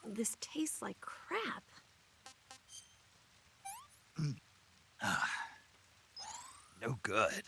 This tastes like crap. No good.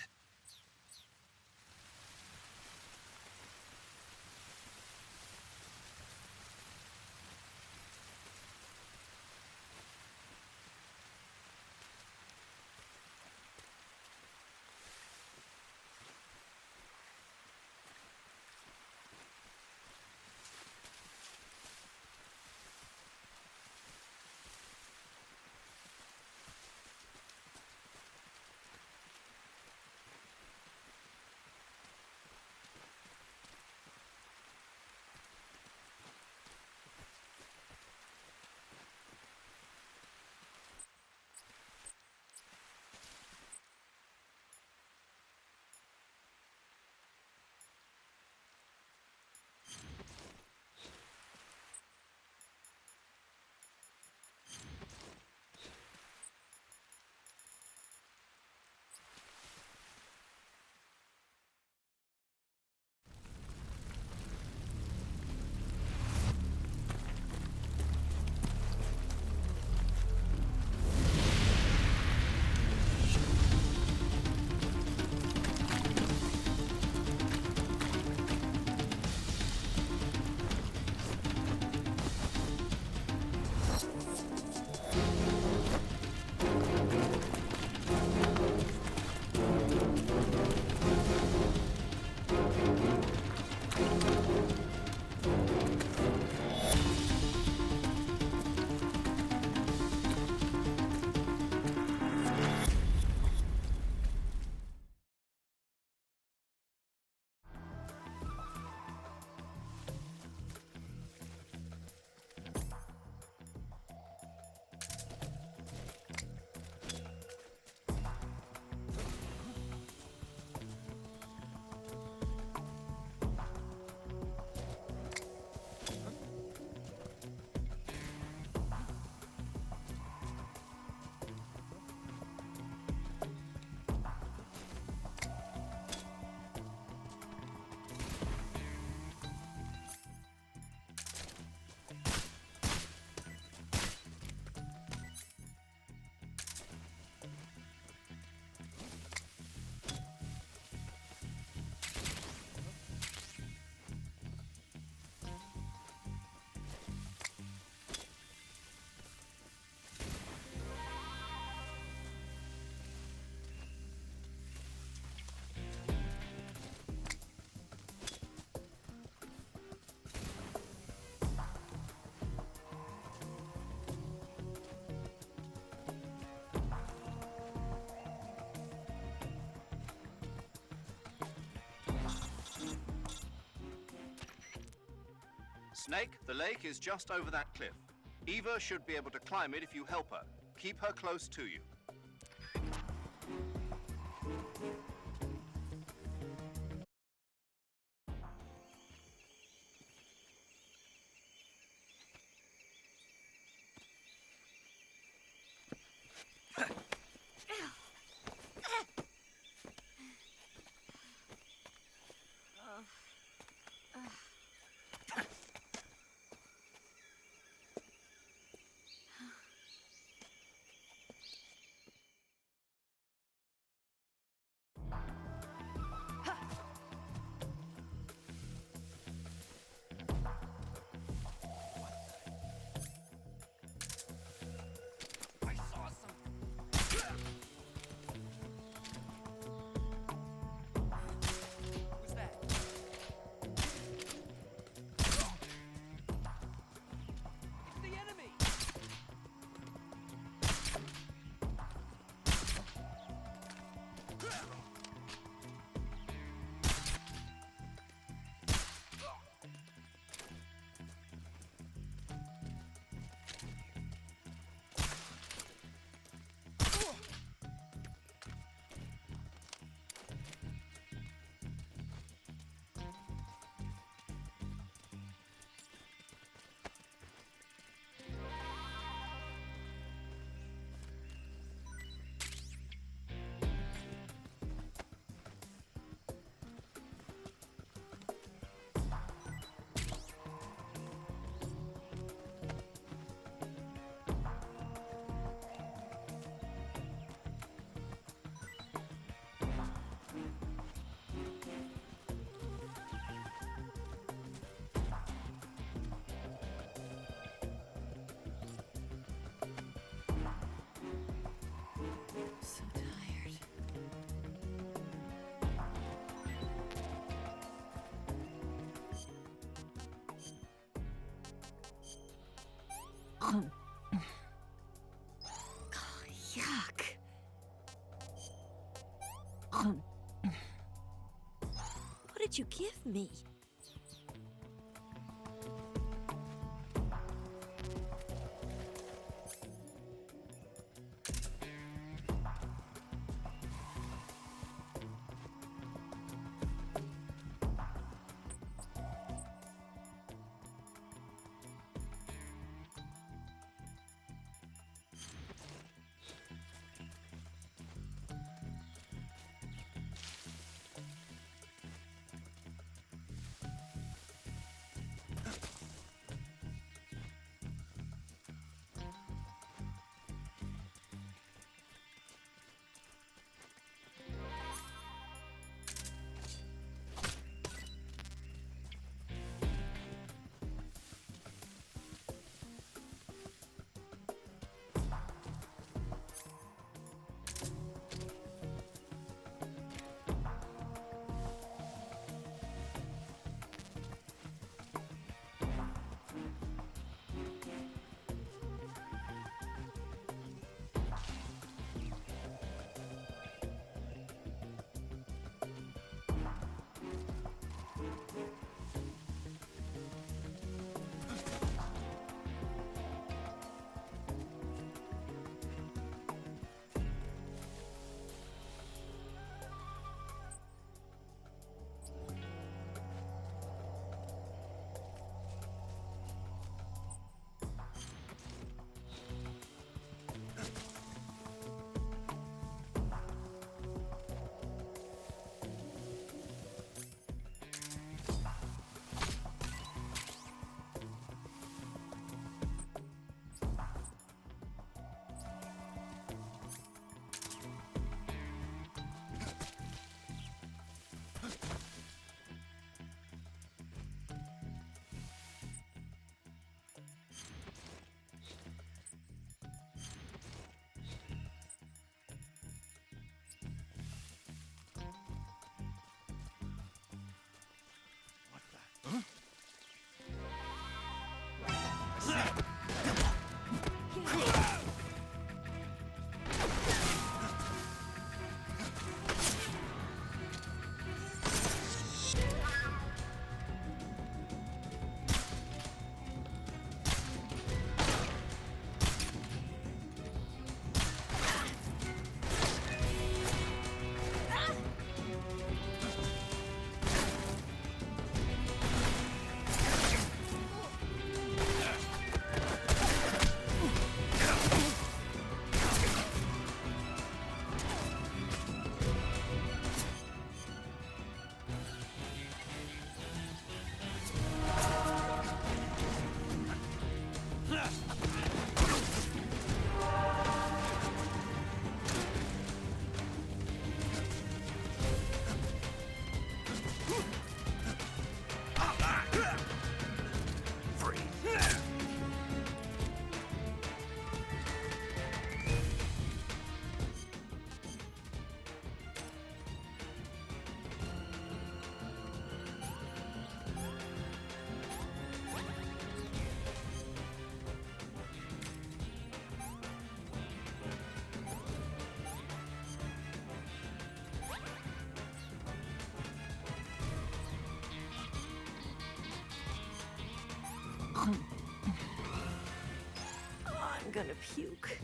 Snake, the lake is just over that cliff. Eva should be able to climb it if you help her. Keep her close to you. What did you give me? I'm gonna puke.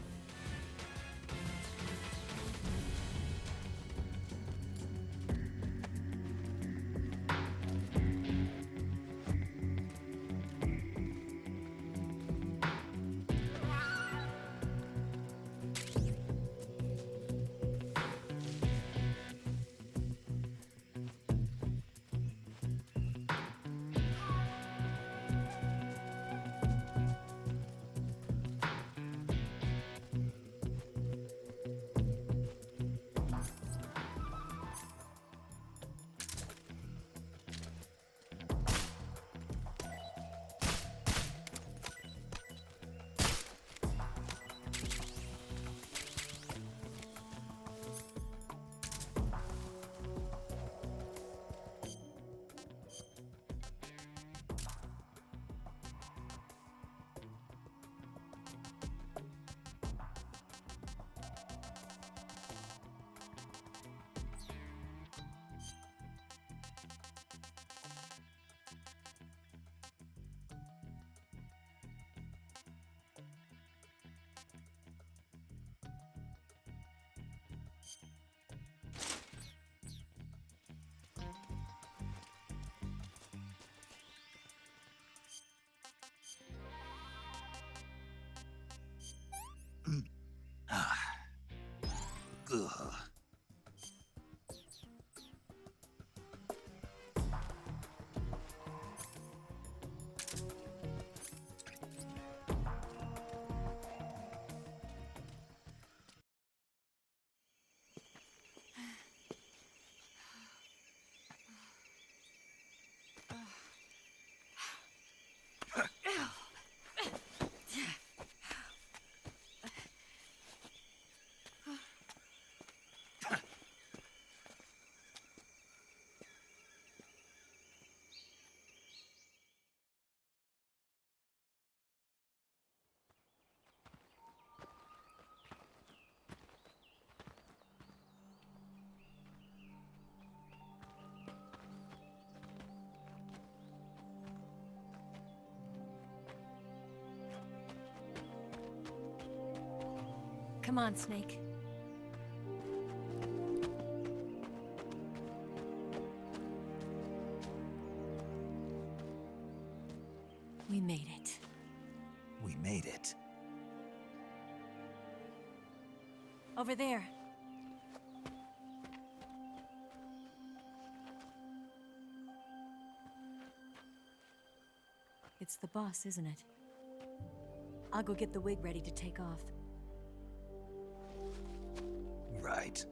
Come on, Snake. We made it. We made it. Over there. It's the boss, isn't it? I'll go get the wig ready to take off. Right.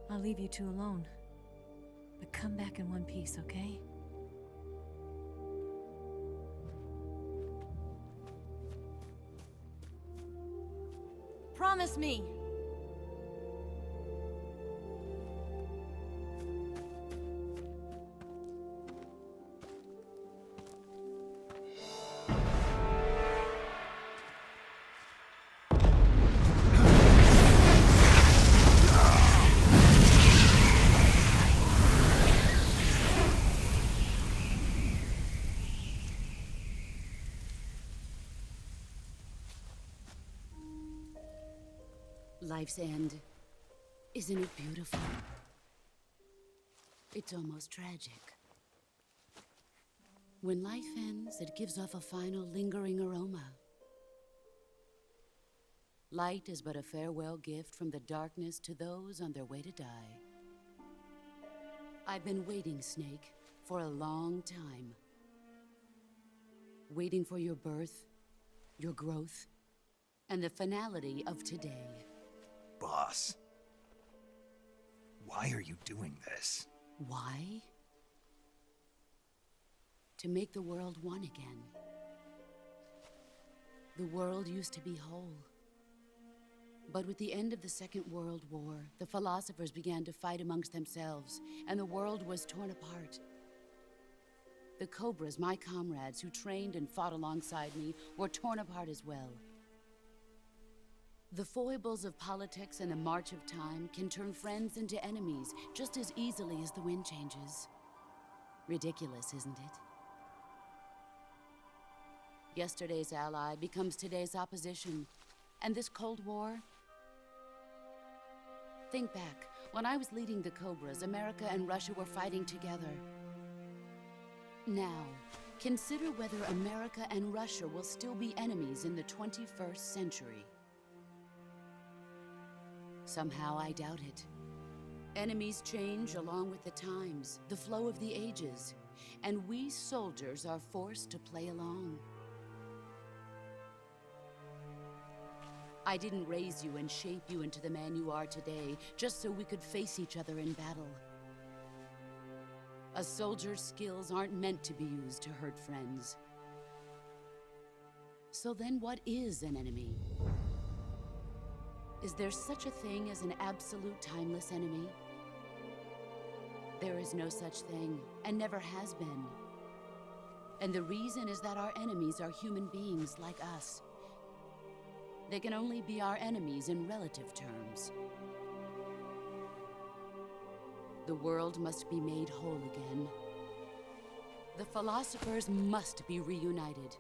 I'll leave you two alone. But come back in one piece, okay? Promise me! Life's end. Isn't it beautiful? It's almost tragic. When life ends, it gives off a final lingering aroma. Light is but a farewell gift from the darkness to those on their way to die. I've been waiting, Snake, for a long time. Waiting for your birth, your growth, and the finality of today. Boss. Why are you doing this? Why? To make the world one again. The world used to be whole. But with the end of the Second World War, the philosophers began to fight amongst themselves, and the world was torn apart. The Cobras, my comrades who trained and fought alongside me, were torn apart as well. The foibles of politics and the march of time can turn friends into enemies just as easily as the wind changes. Ridiculous, isn't it? Yesterday's ally becomes today's opposition. And this Cold War? Think back. When I was leading the Cobras, America and Russia were fighting together. Now, consider whether America and Russia will still be enemies in the 21st century. Somehow I doubt it. Enemies change along with the times, the flow of the ages, and we soldiers are forced to play along. I didn't raise you and shape you into the man you are today just so we could face each other in battle. A soldier's skills aren't meant to be used to hurt friends. So then what is an enemy? Is there such a thing as an absolute timeless enemy? There is no such thing, and never has been. And the reason is that our enemies are human beings like us. They can only be our enemies in relative terms. The world must be made whole again. The philosophers must be reunited.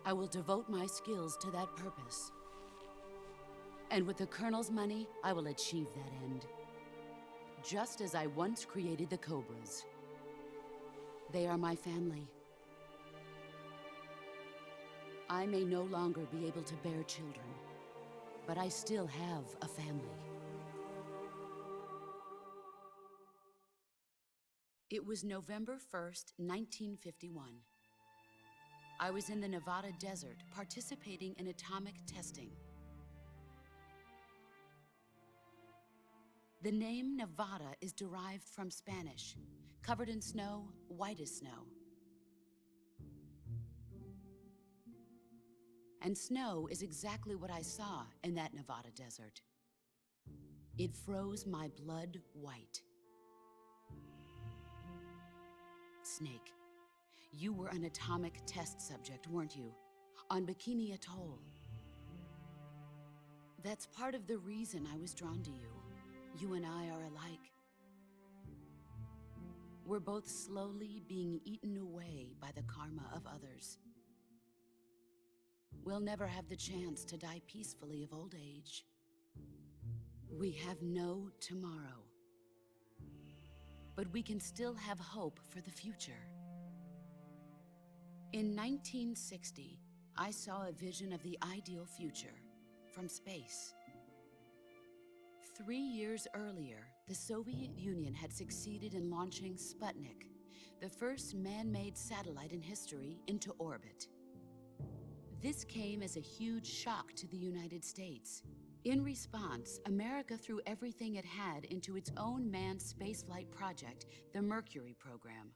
I will devote my skills to that purpose. And with the Colonel's money, I will achieve that end. Just as I once created the Cobras. They are my family. I may no longer be able to bear children, but I still have a family. It was November 1st, 1951. I was in the Nevada desert participating in atomic testing. The name Nevada is derived from Spanish, covered in snow, white as snow. And snow is exactly what I saw in that Nevada desert. It froze my blood white. Snake, you were an atomic test subject, weren't you? On Bikini Atoll. That's part of the reason I was drawn to you. You and I are alike. We're both slowly being eaten away by the karma of others. we'll never have the chance to die peacefully of old age. We have no tomorrow. But we can still have hope for the future. In 1960, I saw a vision of the ideal future from space. 3 years earlier, the Soviet Union had succeeded in launching Sputnik, the first man-made satellite in history, into orbit. This came as a huge shock to the United States. In response, America threw everything it had into its own manned spaceflight project, the Mercury program.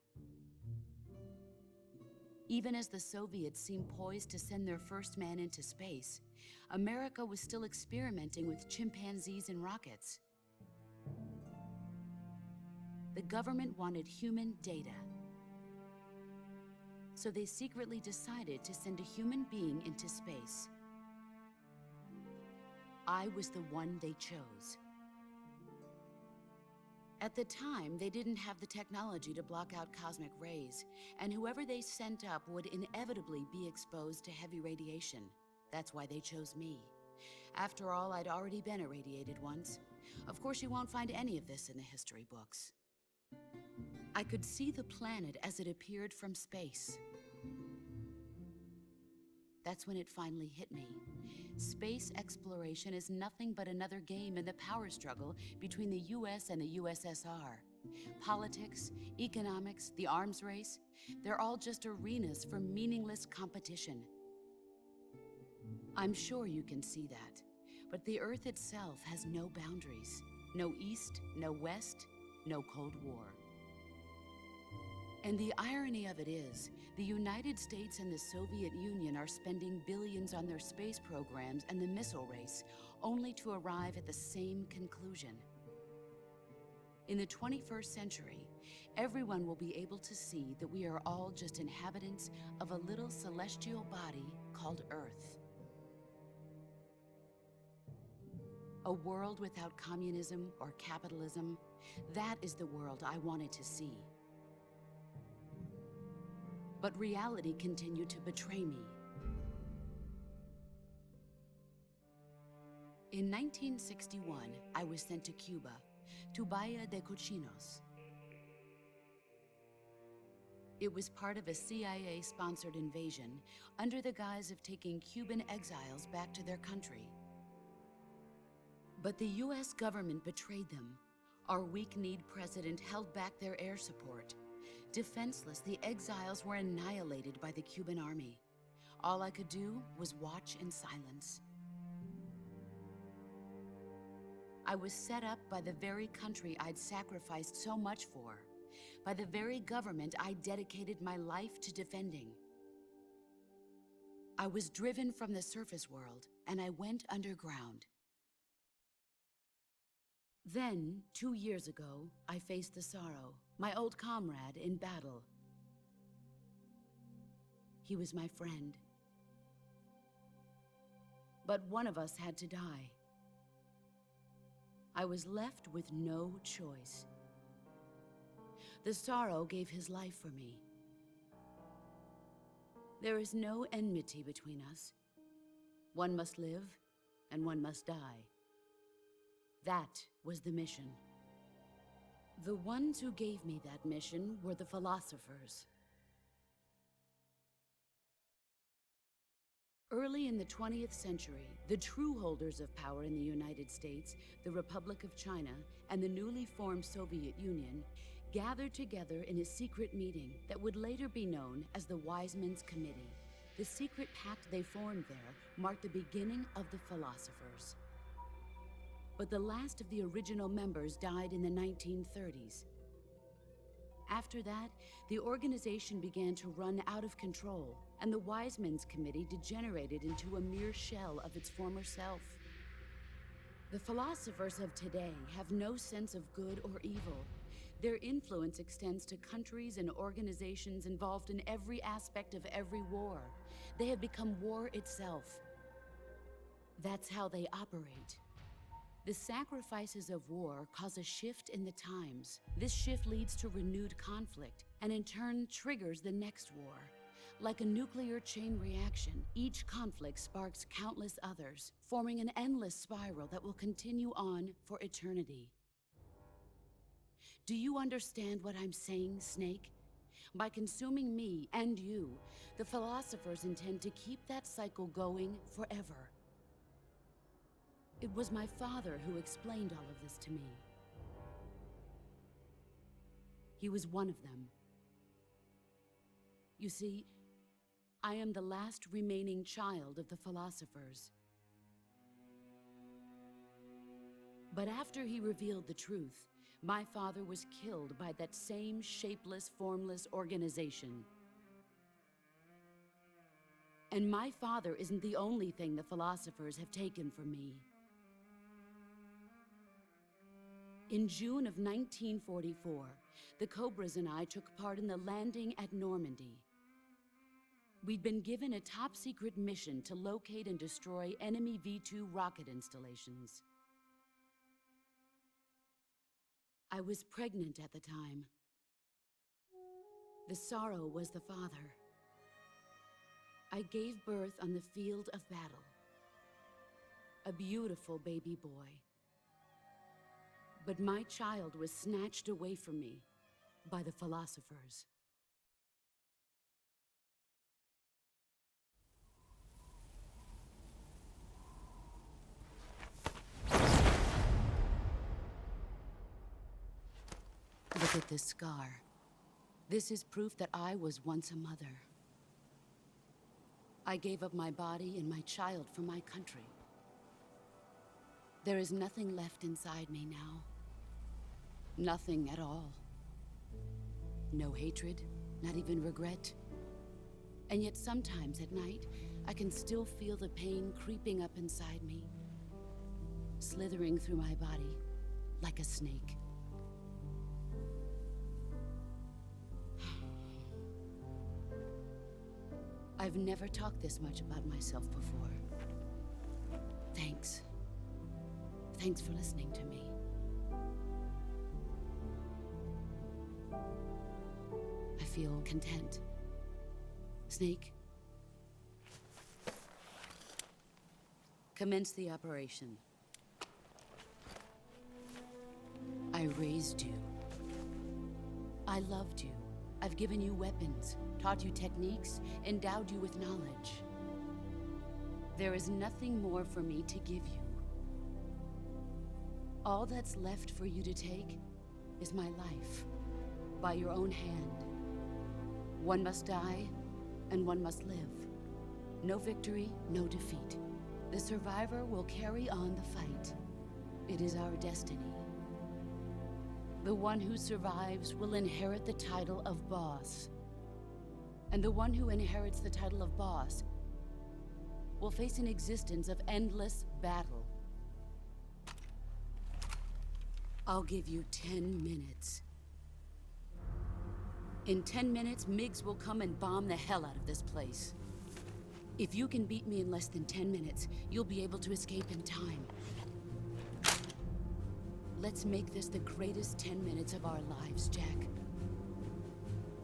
Even as the Soviets seemed poised to send their first man into space, America was still experimenting with chimpanzees and rockets. The government wanted human data. So they secretly decided to send a human being into space. I was the one they chose. At the time, they didn't have the technology to block out cosmic rays, and whoever they sent up would inevitably be exposed to heavy radiation. That's why they chose me. After all, I'd already been irradiated once. Of course, you won't find any of this in the history books. I could see the planet as it appeared from space. That's when it finally hit me. Space exploration is nothing but another game in the power struggle between the US and the USSR. Politics, economics, the arms race, they're all just arenas for meaningless competition. I'm sure you can see that, but the Earth itself has no boundaries. No East, no West, no Cold War. And the irony of it is, the United States and the Soviet Union are spending billions on their space programs and the missile race, only to arrive at the same conclusion. In the 21st century, everyone will be able to see that we are all just inhabitants of a little celestial body called Earth. A world without communism or capitalism, that is the world I wanted to see. But reality continued to betray me. In 1961, I was sent to Cuba, to Bahia de Cochinos. It was part of a CIA-sponsored invasion under the guise of taking Cuban exiles back to their country. But the US government betrayed them. Our weak-kneed president held back their air support. Defenseless, the exiles were annihilated by the Cuban army. All I could do was watch in silence. I was set up by the very country I'd sacrificed so much for, by the very government I dedicated my life to defending. I was driven from the surface world, and I went underground. Then, 2 years ago, I faced the sorrow, my old comrade in battle. He was my friend. But one of us had to die. I was left with no choice. The sorrow gave his life for me. There is no enmity between us. One must live, and one must die. That was the mission. The ones who gave me that mission were the philosophers. Early in the 20th century, the true holders of power in the United States, the Republic of China, and the newly formed Soviet Union gathered together in a secret meeting that would later be known as the Wise Men's Committee. The secret pact they formed there marked the beginning of the philosophers. But the last of the original members died in the 1930s. After that, the organization began to run out of control, and the Wise Men's Committee degenerated into a mere shell of its former self. The philosophers of today have no sense of good or evil. Their influence extends to countries and organizations involved in every aspect of every war. They have become war itself. That's how they operate. The sacrifices of war cause a shift in the times. This shift leads to renewed conflict, and in turn triggers the next war. Like a nuclear chain reaction, each conflict sparks countless others, forming an endless spiral that will continue on for eternity. Do you understand what I'm saying, Snake? By consuming me and you, the philosophers intend to keep that cycle going forever. It was my father who explained all of this to me. He was one of them. You see, I am the last remaining child of the philosophers. But after he revealed the truth, my father was killed by that same shapeless, formless organization. And my father isn't the only thing the philosophers have taken from me. In June of 1944, the Cobras and I took part in the landing at Normandy. We'd been given a top-secret mission to locate and destroy enemy V-2 rocket installations. I was pregnant at the time. The sorrow was the father. I gave birth on the field of battle. A beautiful baby boy. But my child was snatched away from me by the philosophers. Look at this scar. This is proof that I was once a mother. I gave up my body and my child for my country. There is nothing left inside me now. Nothing at all. No hatred, not even regret. And yet sometimes at night, I can still feel the pain creeping up inside me, slithering through my body like a snake. I've never talked this much about myself before. Thanks. Thanks for listening to me. I feel content. Snake? Commence the operation. I raised you. I loved you. I've given you weapons, taught you techniques, endowed you with knowledge. There is nothing more for me to give you. All that's left for you to take is my life, by your own hand. One must die, and one must live. No victory, no defeat. The survivor will carry on the fight. It is our destiny. The one who survives will inherit the title of boss. And the one who inherits the title of boss will face an existence of endless battle. I'll give you 10 minutes. In 10 minutes, MiGs will come and bomb the hell out of this place. If you can beat me in less than 10 minutes, you'll be able to escape in time. Let's make this the greatest 10 minutes of our lives, Jack.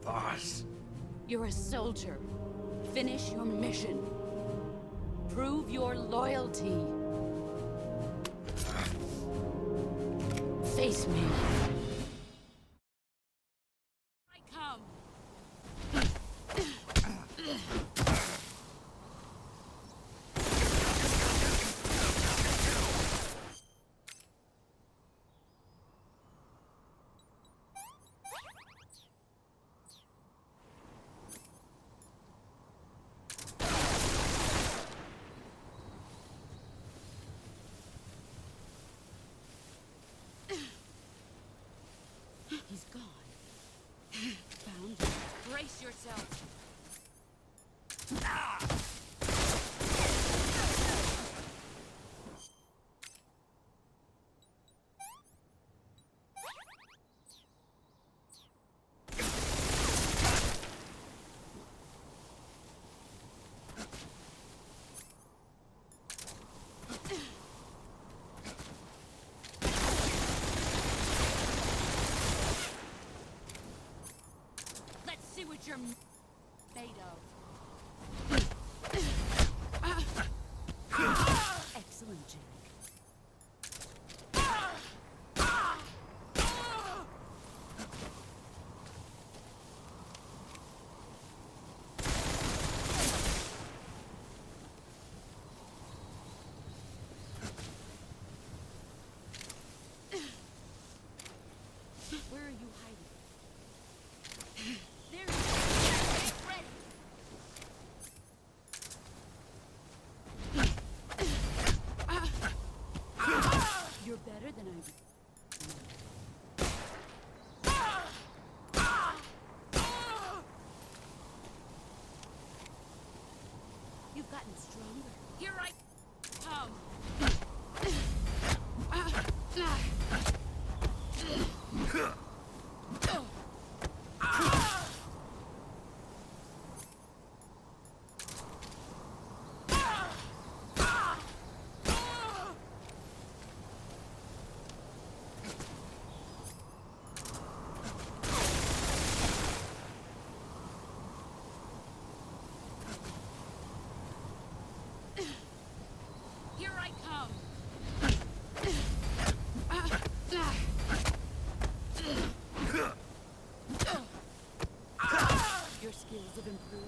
Boss. You're a soldier. Finish your mission. Prove your loyalty. Face me. I come. He's gone. Found you. Brace yourself. Let's see what you're made of. stronger. Here I come. Here I come. Your skills have improved.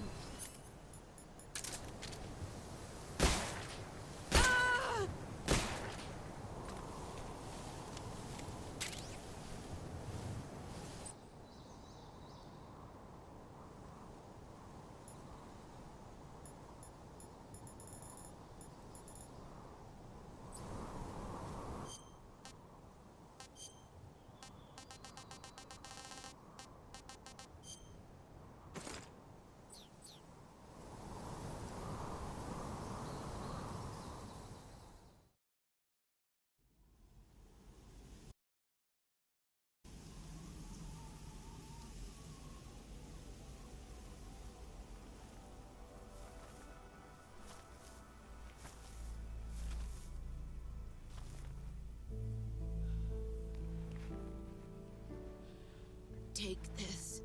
Take this.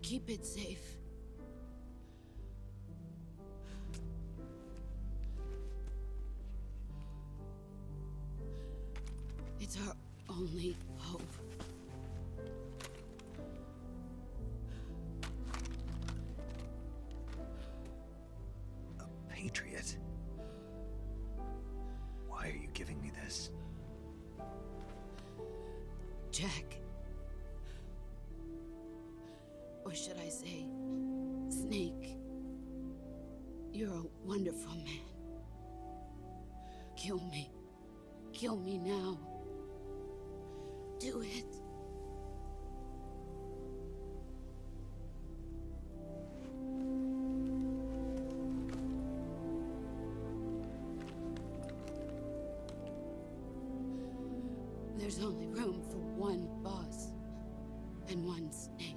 Keep it safe. It's our only hope. A patriot? Why are you giving me this? Jack. Or should I say, Snake? You're a wonderful man. Kill me. Kill me now. Do it. There's only room for one boss and one Snake.